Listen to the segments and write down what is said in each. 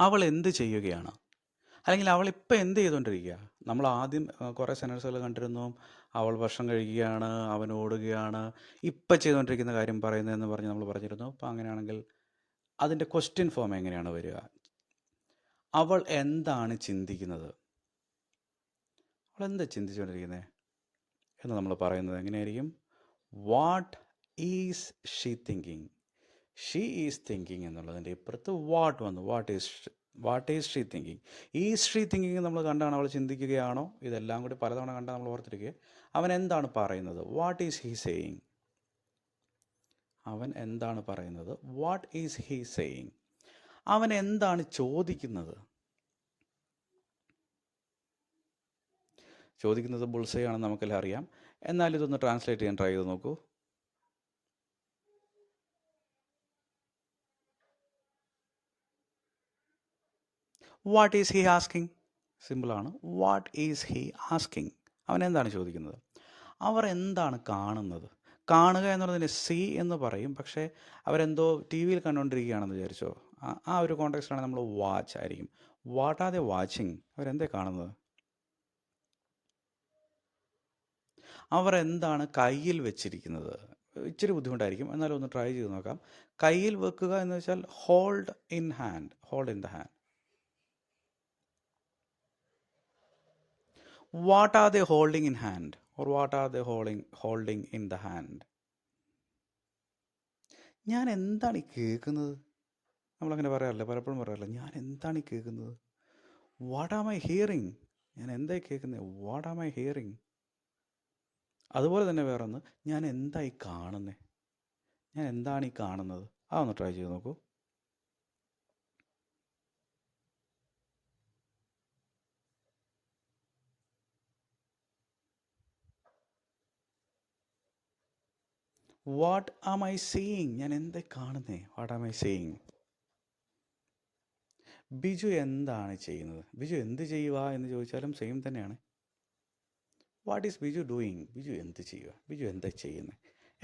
അവൾ എന്ത് ചെയ്യുകയാണ്? അല്ലെങ്കിൽ അവൾ ഇപ്പം എന്ത് ചെയ്തുകൊണ്ടിരിക്കുക? നമ്മൾ ആദ്യം കുറേ സെൻറ്റൻസുകൾ കണ്ടിരുന്നു. അവൾ ഭക്ഷണം കഴിക്കുകയാണ്, അവൻ ഓടുകയാണ്, ഇപ്പം ചെയ്തുകൊണ്ടിരിക്കുന്ന കാര്യം പറയുന്നതെന്ന് പറഞ്ഞ് നമ്മൾ പറഞ്ഞിരുന്നു. അപ്പോൾ അങ്ങനെയാണെങ്കിൽ അതിൻ്റെ ക്വസ്റ്റ്യൻ ഫോം എങ്ങനെയാണ് വരിക? അവൾ എന്താണ് ചിന്തിക്കുന്നത്? അവൾ എന്താ ചിന്തിച്ചുകൊണ്ടിരിക്കുന്നത് എന്ന് നമ്മൾ പറയുന്നത് എങ്ങനെയായിരിക്കും? What is she thinking? She is thinking എന്നുള്ളതിൻ്റെ ഇപ്പുറത്ത് വാട്ട് വന്നു. What is she thinking? Is she thinking നമ്മൾ കണ്ടാണ് അവൾ ചിന്തിക്കുകയാണോ? ഇതെല്ലാം കൂടി പലതവണ കണ്ടാൽ നമ്മൾ ഓർത്തിരിക്കുക. അവൻ എന്താണ് പറയുന്നത്? What is he saying? അവൻ എന്താണ് പറയുന്നത്? What is he saying? അവൻ എന്താണ് ചോദിക്കുന്നത്? ചോദിക്കുന്നത് ബുൾസൈ ആണെന്ന് നമുക്കെല്ലാം അറിയാം. എന്നാൽ ഇതൊന്ന് ട്രാൻസ്ലേറ്റ് ചെയ്യാൻ ട്രൈ ചെയ്ത് നോക്കൂ. What is he asking? സിമ്പിളാണ്. What is he asking? അവൻ എന്താണ് ചോദിക്കുന്നത്? അവർ എന്താണ് കാണുന്നത്? കാണുക എന്നുള്ളതിന് സീ എന്ന് പറയും. പക്ഷേ അവരെന്തോ ടി വിയിൽ കണ്ടുകൊണ്ടിരിക്കുകയാണെന്ന് വിചാരിച്ചോ, ആ ഒരു കോണ്ടെക്സ്റ്റിലാണ് നമ്മൾ വാച്ച് ആയിരിക്കും. What are they watching? അവരെന്തേ കാണുന്നത്? അവർ എന്താണ് കയ്യിൽ വെച്ചിരിക്കുന്നത്? ഇച്ചിരി ബുദ്ധിമുട്ടായിരിക്കും, എന്നാലും ഒന്ന് ട്രൈ ചെയ്ത് നോക്കാം. കയ്യിൽ വെക്കുക എന്ന് വെച്ചാൽ hold in hand. Hold in the hand. What are they holding in hand? Or what are they holding in the hand? ഞാൻ എന്താണ് ഈ കേൾക്കുന്നത്? നമ്മളങ്ങനെ പറയാറില്ല, പലപ്പോഴും പറയാറില്ല, ഞാൻ എന്താണ് ഈ കേൾക്കുന്നത്? What am I hearing? ഞാൻ എന്തായി കേൾക്കുന്നത്? What am I hearing? അതുപോലെ തന്നെ വേറൊന്ന്, ഞാൻ എന്തായി കാണുന്നത്? ഞാൻ എന്താണ് ഈ കാണുന്നത്? അതൊന്ന് ട്രൈ ചെയ്ത് നോക്കൂ. What am I seeing? ഞാൻ എന്തായി കാണുന്നേ? What am I seeing? Biju എന്താണ് ചെയ്യുന്നത്? ബിജു എന്ത് ചെയ്യുക എന്ന് ചോദിച്ചാലും സെയിം തന്നെയാണ്. What is Biju doing? Biju എന്ത് ചെയ്യുക? ബിജു എന്താ ചെയ്യുന്നത്?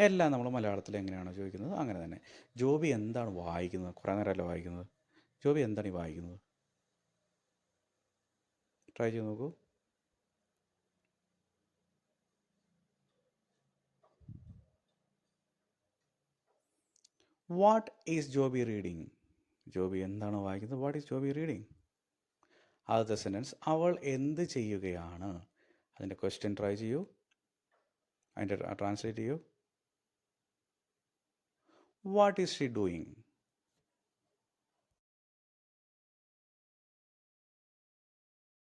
എല്ലാം നമ്മൾ മലയാളത്തിൽ എങ്ങനെയാണോ ചോദിക്കുന്നത് അങ്ങനെ തന്നെ. ജോബി എന്താണ് വായിക്കുന്നത്? കുറേ നേരമല്ല വായിക്കുന്നത്. ജോബി എന്താണ് ഈ വായിക്കുന്നത്? ട്രൈ ചെയ്ത് നോക്കൂ. What is Joby reading? Joby എന്താണ് വായിക്കുന്നത്? What is Joby reading? ആദ്യത്തെ സെൻറ്റൻസ്, അവൾ എന്ത് ചെയ്യുകയാണ്? അതിൻ്റെ ക്വസ്റ്റ്യൻ ട്രൈ ചെയ്യൂ. അതിൻ്റെ ട്രാൻസ്ലേറ്റ് ചെയ്യൂ. What is she doing?